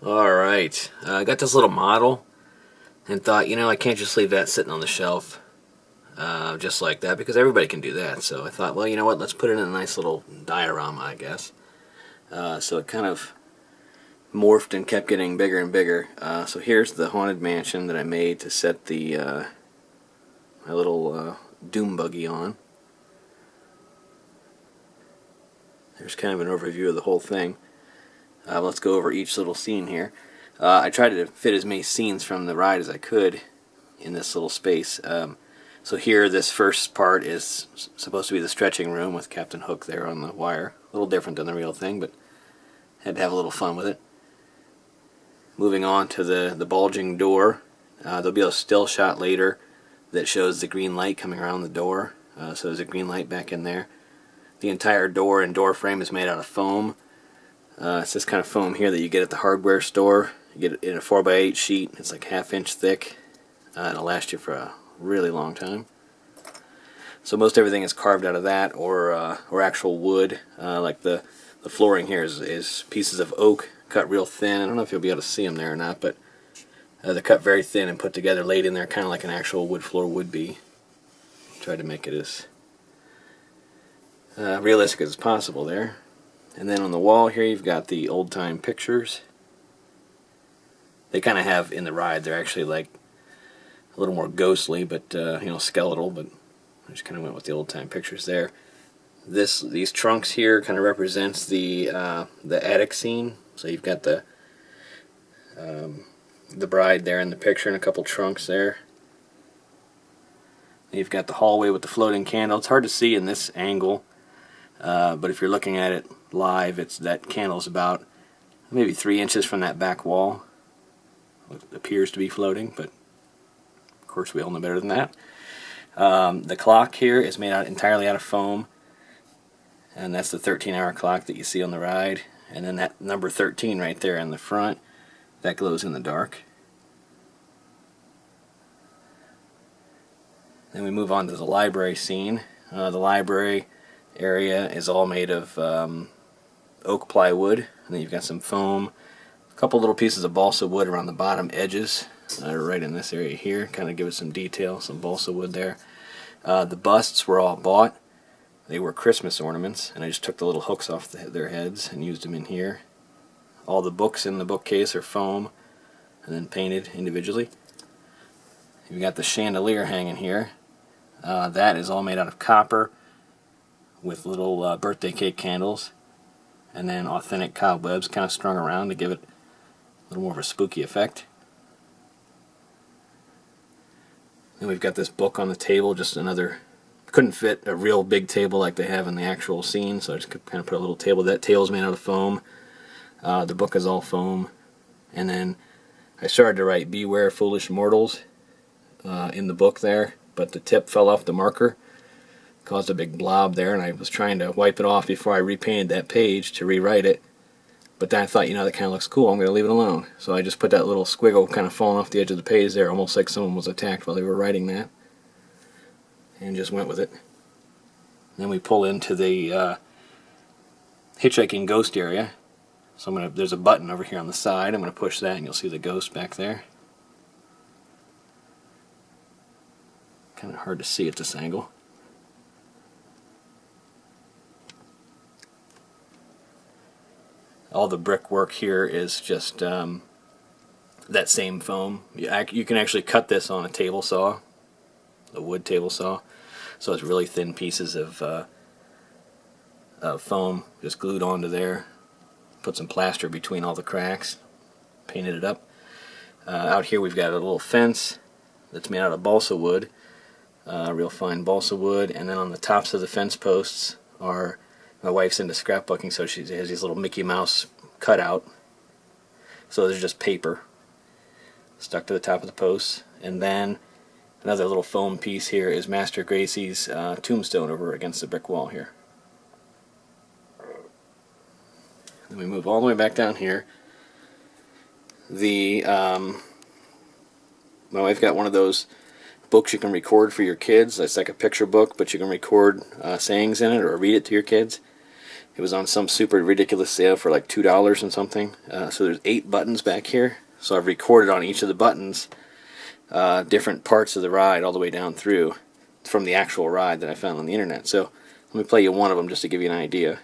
Alright, I got this little model and thought, I can't just leave that sitting on the shelf just like that, because everybody can do that. So I thought, well, you know what, let's put it in a nice little diorama, I guess. So it kind of morphed and kept getting bigger and bigger. So here's the haunted mansion that I made to set the my little doom buggy on. There's kind of an overview of the whole thing. Let's go over each little scene here. I tried to fit as many scenes from the ride as I could in this little space. So here, this first part is supposed to be the stretching room with Captain Hook there on the wire. A little different than the real thing, but had to have a little fun with it. Moving on to the bulging door. There'll be a still shot later that shows the green light coming around the door. So there's a green light back in there. The entire door and door frame is made out of foam. It's this kind of foam here that you get at the hardware store. You get it in a 4x8 sheet. It's like 1/2 inch thick. It'll last you for a really long time. So most everything is carved out of that, or actual wood. Like the flooring here is pieces of oak cut real thin. I don't know if you'll be able to see them there or not, but they're cut very thin and put together, laid in there, kind of like an actual wood floor would be. Tried to make it as realistic as possible there. And then on the wall here you've got the old time pictures. They kind of have, in the ride, they're actually like a little more ghostly, but skeletal, but I just kind of went with the old time pictures there. These trunks here kind of represents the attic scene. So you've got the bride there in the picture and a couple trunks there. And you've got the hallway with the floating candle. It's hard to see in this angle, but if you're looking at it live, that candle's about maybe 3 inches from that back wall. It appears to be floating, but of course we all know better than that. The clock here is made entirely out of foam, and that's the 13-hour clock that you see on the ride. And then that number 13 right there in the front, that glows in the dark. Then we move on to the library scene. The library area is all made of oak plywood, and then you've got some foam, a couple little pieces of balsa wood around the bottom edges, right in this area here, kind of give it some detail, some balsa wood there. The busts were all bought. They were Christmas ornaments, and I just took the little hooks off their heads and used them in here. All the books in the bookcase are foam and then painted individually. You've got the chandelier hanging here. That is all made out of copper with little birthday cake candles, and then authentic cobwebs kind of strung around to give it a little more of a spooky effect. Then we've got this book on the table, just another, couldn't fit a real big table like they have in the actual scene, so I just kind of put a little table. That table's made out of foam. The book is all foam. And then I started to write "Beware Foolish Mortals" in the book there, but the tip fell off the marker, caused a big blob there, and I was trying to wipe it off before I repainted that page to rewrite it. But then I thought, that kind of looks cool, I'm going to leave it alone. So I just put that little squiggle kind of falling off the edge of the page there, almost like someone was attacked while they were writing that, and just went with it. Then we pull into the Hitchhiking Ghost area. So there's a button over here on the side. I'm going to push that and you'll see the ghost back there. Kind of hard to see at this angle. All the brickwork here is just that same foam. You can actually cut this on a table saw, a wood table saw. So it's really thin pieces of foam just glued onto there. Put some plaster between all the cracks, painted it up. Out here we've got a little fence that's made out of balsa wood, real fine balsa wood, and then on the tops of the fence posts are, my wife's into scrapbooking, so she has these little Mickey Mouse cutout. So there's just paper stuck to the top of the posts, and then another little foam piece here is Master Gracie's tombstone over against the brick wall here. Then we move all the way back down here. My wife got one of those books you can record for your kids. It's like a picture book, but you can record sayings in it or read it to your kids. It was on some super ridiculous sale for like $2 and something. So there's 8 buttons back here. So I've recorded on each of the buttons different parts of the ride all the way down through from the actual ride that I found on the internet. So let me play you one of them just to give you an idea.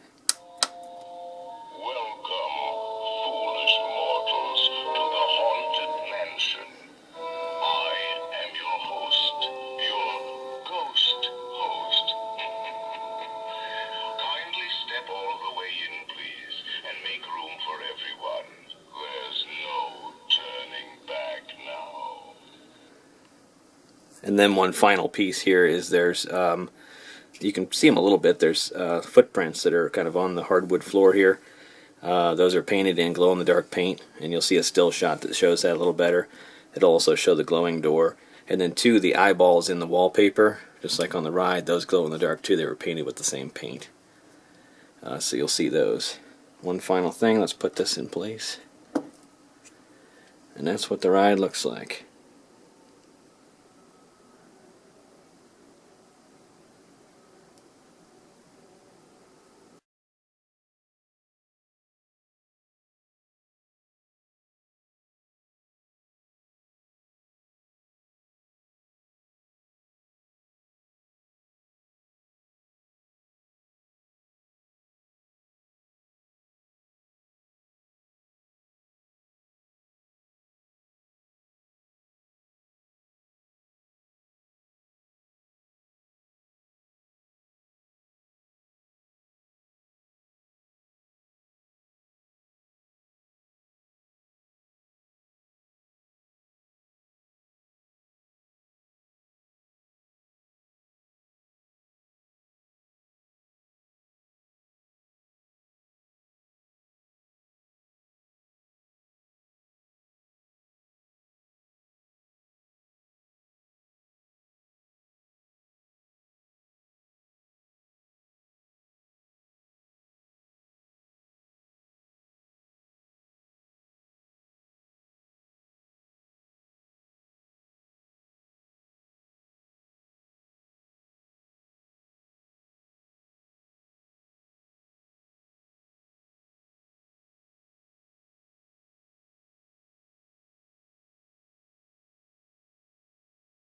And then one final piece here is there's, you can see them a little bit, there's footprints that are kind of on the hardwood floor here. Those are painted in glow-in-the-dark paint, and you'll see a still shot that shows that a little better. It'll also show the glowing door. And then too, the eyeballs in the wallpaper, just like on the ride, those glow in the dark too. They were painted with the same paint. So you'll see those. One final thing, let's put this in place. And that's what the ride looks like.